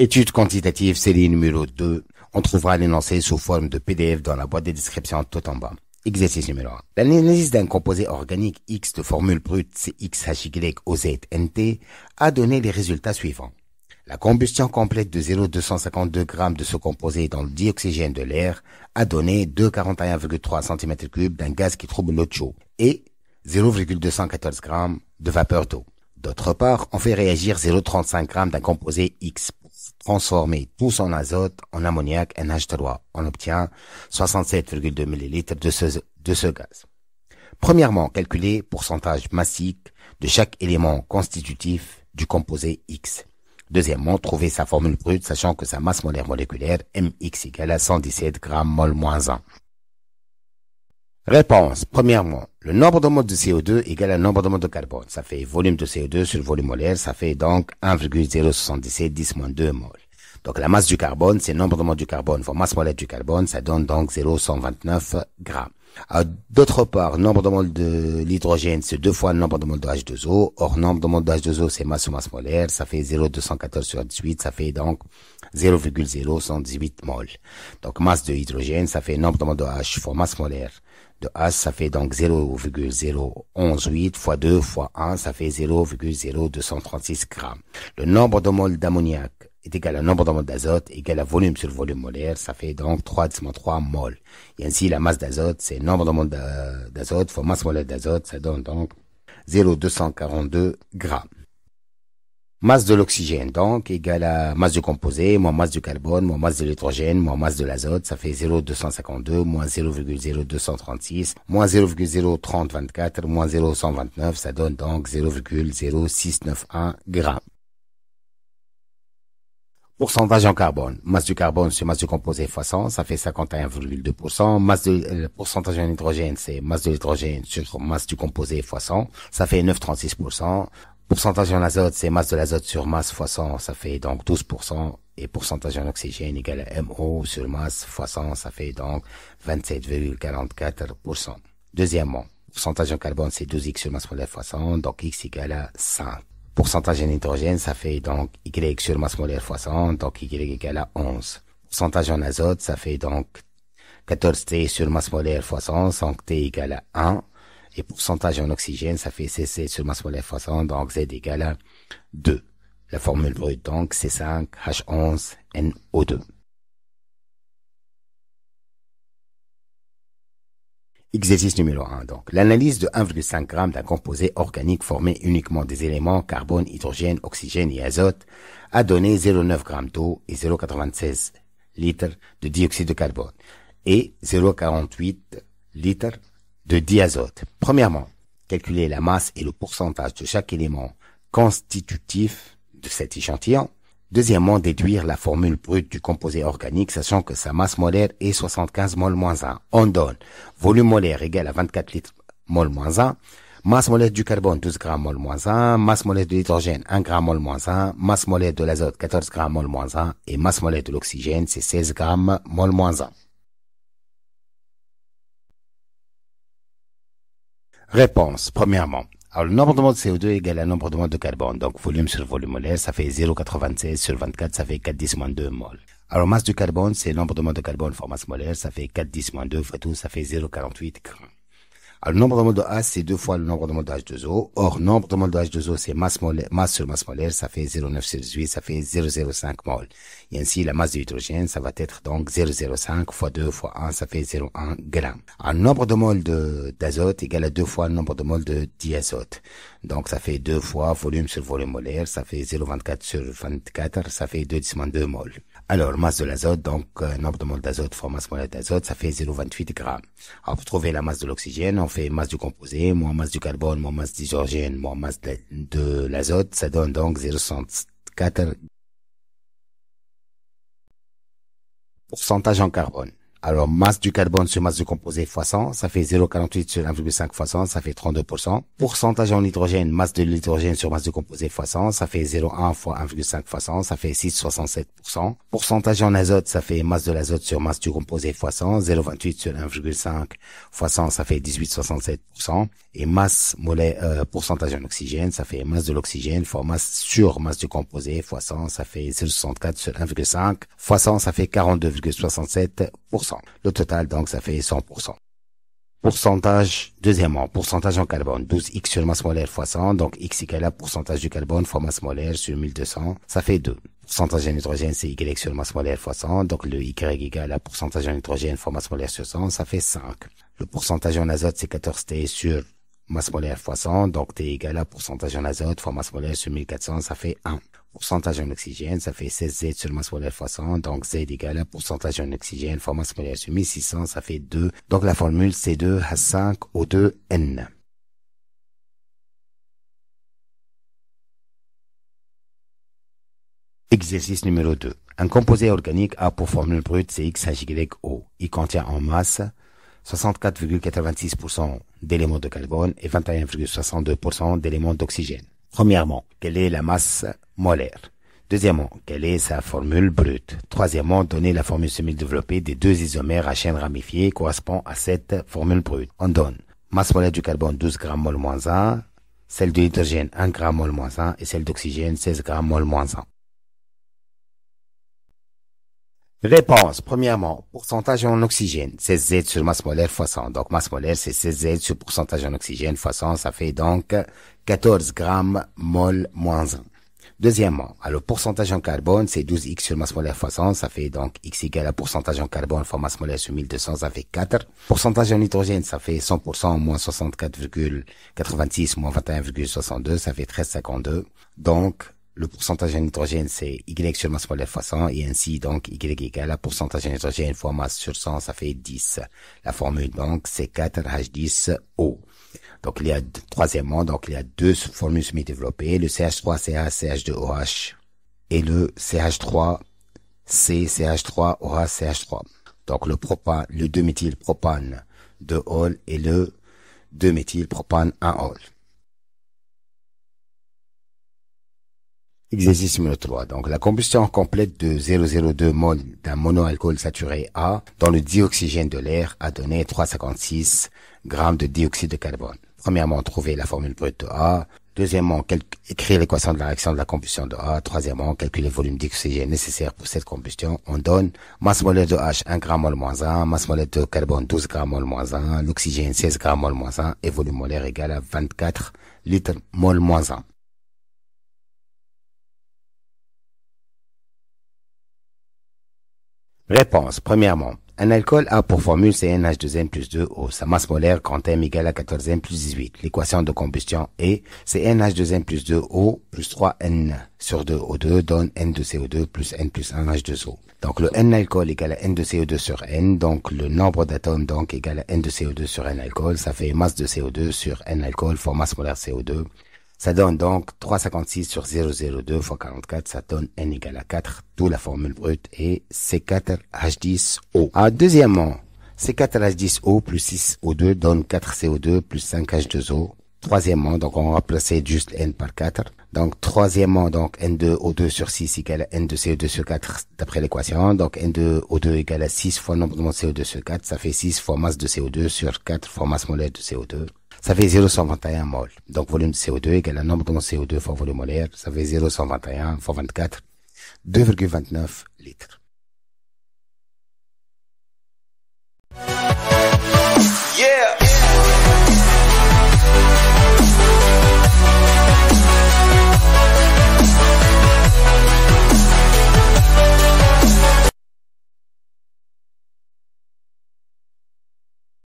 Étude quantitative, série numéro 2. On trouvera l'énoncé sous forme de PDF dans la boîte de description tout en bas. Exercice numéro 1. L'analyse d'un composé organique X de formule brute CXHYOZNT a donné les résultats suivants. La combustion complète de 0,252 g de ce composé dans le dioxygène de l'air a donné 241,3 cm3 d'un gaz qui trouble l'eau chaude et 0,214 g de vapeur d'eau. D'autre part, on fait réagir 0,35 g d'un composé X pour transformer tout son azote en ammoniac NH3. On obtient 67,2 ml de ce gaz. Premièrement, calculer pourcentage massique de chaque élément constitutif du composé X. Deuxièmement, trouver sa formule brute, sachant que sa masse molaire moléculaire mx égale à 117 g mol moins 1. Réponse. Premièrement, le nombre de moles de CO2 égale au nombre de moles de carbone. Ça fait volume de CO2 sur le volume molaire, ça fait donc 1,077 10-2 moles. Donc la masse du carbone, c'est le nombre de moles du carbone fois masse molaire du carbone, ça donne donc 0,129 g. D'autre part, nombre de moles de l'hydrogène, c'est 2 fois le nombre de moles de H2O. Or, nombre de moles de H2O, c'est masse sur masse molaire, ça fait 0,214 sur 18, ça fait donc 0,0118 moles. Donc masse de hydrogène, ça fait nombre de moles de H fois masse molaire de H, ça fait donc 0,0118 fois 2 fois 1, ça fait 0,0236 g. Le nombre de moles d'ammoniac est égal au nombre de moles d'azote égal à volume sur volume molaire, ça fait donc 3,3 moles. Et ainsi, la masse d'azote, c'est nombre de moles d'azote fois masse molaire d'azote, ça donne donc 0,242 g. Masse de l'oxygène, donc, égale à masse du composé, moins masse du carbone, moins masse de l'hydrogène, moins masse de l'azote, ça fait 0,252, moins 0,0236, moins 0,03024, moins 0,129, ça donne donc 0,0691 g. Pourcentage en carbone. Masse du carbone sur masse du composé fois 100, ça fait 51,2%. Masse de pourcentage en hydrogène, c'est masse de l'hydrogène sur masse du composé fois 100, ça fait 9,36%. Pourcentage en azote, c'est masse de l'azote sur masse fois 100, ça fait donc 12%. Et pourcentage en oxygène égale à MO sur masse fois 100, ça fait donc 27,44%. Deuxièmement, pourcentage en carbone, c'est 12x sur masse molaire fois 100, donc x égale à 5. Pourcentage en hydrogène, ça fait donc Y sur masse molaire fois 100, donc Y égale à 11. Pourcentage en azote, ça fait donc 14T sur masse molaire fois 100, donc T égale à 1. Et pourcentage en oxygène, ça fait CC sur masse molaire fois 100, donc Z égale à 2. La formule brute, donc, C5H11NO2. Exercice numéro 1, donc. L'analyse de 1,5 g d'un composé organique formé uniquement des éléments carbone, hydrogène, oxygène et azote a donné 0,9 g d'eau et 0,96 litres de dioxyde de carbone et 0,48 litres de diazote. Premièrement, calculer la masse et le pourcentage de chaque élément constitutif de cet échantillon. Deuxièmement, déduire la formule brute du composé organique, sachant que sa masse molaire est 75 mol moins 1. On donne volume molaire égal à 24 litres mol moins 1, masse molaire du carbone 12 g mol moins 1, masse molaire de l'hydrogène 1 g mol moins 1, masse molaire de l'azote 14 g mol moins 1 et masse molaire de l'oxygène c'est 16 g mol moins 1. Réponse. Premièrement, alors le nombre de moles de CO2 est égal à nombre de moles de carbone. Donc volume sur volume molaire, ça fait 0,96 sur 24, ça fait 4,10-2 moles. Alors masse du carbone, c'est le nombre de moles de carbone fois masse molaire, ça fait 4,10-2 fois tout, ça fait 0,48 g. Alors, le nombre de moles de H, c'est 2 fois le nombre de moles de H2O. Or, nombre de moles de H2O, c'est masse sur masse molaire, ça fait 0,9 sur 18, ça fait 0,05 moles. Et ainsi, la masse de l'hydrogène, ça va être donc 0,05 fois 2 fois 1, ça fait 0,1 g. Alors, le nombre de moles d'azote égale à 2 fois le nombre de moles de diazote. Donc, ça fait 2 fois volume sur volume molaire, ça fait 0,24 sur 24, ça fait 2,2 moles. Alors, masse de l'azote, donc, nombre de moles d'azote fois masse molaire d'azote, ça fait 0,28 g. Alors, pour trouver la masse de l'oxygène, on fait masse du composé, moins masse du carbone, moins masse d'hydrogène, moins masse de l'azote, ça donne donc 0,64. Pourcentage en carbone. Alors, masse du carbone sur masse du composé fois 100, ça fait 0,48 sur 1,5 fois 100, ça fait 32%. Pourcentage en hydrogène, masse de l'hydrogène sur masse du composé fois 100, ça fait 0,1 fois 1,5 fois 100, ça fait 6,67%. Pourcentage en azote, ça fait masse de l'azote sur masse du composé fois 100, 0,28 sur 1,5 fois 100, ça fait 18,67%. Et masse molaire, pourcentage en oxygène, ça fait masse de l'oxygène fois masse sur masse du composé fois 100, ça fait 0,64 sur 1,5 fois 100, ça fait 42,67%. Le total, donc, ça fait 100%. Pourcentage, deuxièmement, pourcentage en carbone, 12x sur masse molaire fois 100, donc x égale à pourcentage du carbone fois masse molaire sur 1200, ça fait 2. Pourcentage en hydrogène, c'est y sur masse molaire fois 100, donc le y égale à pourcentage en hydrogène fois masse molaire sur 100, ça fait 5. Le pourcentage en azote, c'est 14t sur masse molaire fois 100, donc T égale à pourcentage en azote fois masse molaire sur 1400, ça fait 1. Pourcentage en oxygène, ça fait 16Z sur masse molaire fois 100, donc Z égale à pourcentage en oxygène fois masse molaire sur 1600, ça fait 2. Donc la formule c'est 2H5O2N. Exercice numéro 2. Un composé organique a pour formule brute CXHYO. Il contient en masse 64,86% d'éléments de carbone et 21,62% d'éléments d'oxygène. Premièrement, quelle est la masse molaire? Deuxièmement, quelle est sa formule brute? Troisièmement, donner la formule semi-développée des deux isomères à chaîne ramifiée correspond à cette formule brute. On donne masse molaire du carbone 12 g mol moins 1, celle de l'hydrogène 1 g mol moins 1 et celle d'oxygène 16 g mol moins 1. Réponse. Premièrement, pourcentage en oxygène, 16Z sur masse molaire fois 100. Donc, masse molaire, c'est 16Z sur pourcentage en oxygène fois 100. Ça fait donc 14 grammes mol moins 1. Deuxièmement, alors, pourcentage en carbone, c'est 12X sur masse molaire fois 100. Ça fait donc X égale à pourcentage en carbone fois masse molaire sur 1200. Ça fait 4. Pourcentage en hydrogène, ça fait 100% moins 64,86 moins 21,62. Ça fait 13,52. Donc, le pourcentage en hydrogène, c'est Y sur masse molaire fois 100, et ainsi, donc, Y égale à pourcentage en hydrogène fois masse sur 100, ça fait 10. La formule, donc, c'est 4H10O. Donc, il y a, troisièmement, donc, il y a deux formules semi-développées, le CH3CH, CH2OH, et le CH3C, CH3OH, CH3. Donc, le propane, le 2-méthylpropane 2-ol et le 2-méthylpropane 1-ol. Exercice numéro 3. Donc, la combustion complète de 0,02 mol d'un monoalcool saturé A dans le dioxygène de l'air a donné 3,56 grammes de dioxyde de carbone. Premièrement, trouver la formule brute de A. Deuxièmement, écrire l'équation de la réaction de la combustion de A. Troisièmement, calculer le volume d'oxygène nécessaire pour cette combustion. On donne masse molaire de H 1 g mol moins 1, masse molaire de carbone 12 g mol moins 1, l'oxygène 16 g mol moins 1 et volume molaire égal à 24 litres mol moins 1. Réponse. Premièrement, un alcool a pour formule CnH2n plus 2O. Sa masse molaire quand M égale à 14n plus 18. L'équation de combustion est CnH2n plus 2O plus 3n sur 2O2 donne N de CO2 plus N plus 1 H2O. Donc le N alcool égale à N de CO2 sur N. Donc le nombre d'atomes donc égale à N de CO2 sur N alcool. Ça fait masse de CO2 sur N alcool fois masse molaire CO2. Ça donne donc 3,56 sur 0,02 fois 44, ça donne N égale à 4, d'où la formule brute est C4H10O. Deuxièmement, C4H10O plus 6O2 donne 4CO2 plus 5H2O. Troisièmement, donc on va remplacer juste N par 4. Donc troisièmement, donc N2O2 sur 6 égale à N2CO2 sur 4 d'après l'équation. Donc N2O2 égale à 6 fois le nombre de CO2 sur 4, ça fait 6 fois masse de CO2 sur 4 fois masse molaire de CO2. Ça fait 0,121 mol. Donc, volume de CO2 égale à nombre de CO2 fois volume molaire. Ça fait 0,121 fois 24, 2,29 litres.